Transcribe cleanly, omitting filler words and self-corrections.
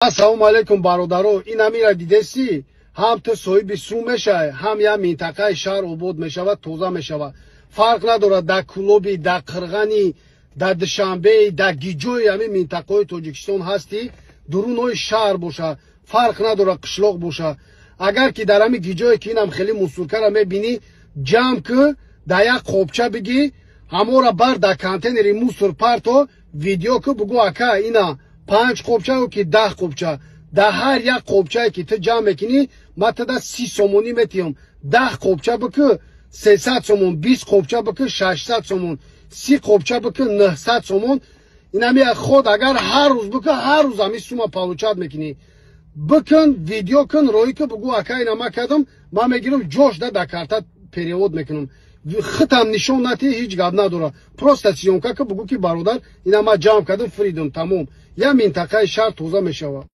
Ассалому алейкум бародаро, ин амира дидеси ҳам ту соҳиби сум мешавад, ҳам я минтақаи шаҳр обод мешавад, тоза мешавад. Фарқ надорад дар Кулоби, дар Қирғани, дар Душанбе, дар гиҷои ҳамин минтақаҳои Тоҷикистон ҳасти, дурунои шаҳр боша, фарқ надорад қишлоқ боша. Агар ки дар ҳамин гиҷое ки инам хеле мусулкара мебинӣ, ҷамъ ки дар як қобча бигӣ, ҳамора бар дар контейнери мусор парто, видео ки бугӯ ака ина 5 қобча ки 10 қобча. Дар ҳар як қобчае ки ту ҷамъ мекунӣ, ман тада 30 сомонӣ метиҳам. 10 қобча бики 300 сомон, 20 қобча бики 600 сомон, 30 қобча бики 900 сомон. Инами ход агар ҳар рӯз бики, ҳар рӯз ҳамин сума получат мекунӣ. Бикун, видео кун, роҳӣ ки бугӯ ака ина ман кардам, ман мегирам ҷош да карта перевод мекунам. Хитам нишон натии ҳеҷ гап надора. Просто сиёнка ки бугӯ ки бародар ина ман ҷамъ кардам, фридом тамом. Я минтақаи шаҳр тоза мешавад.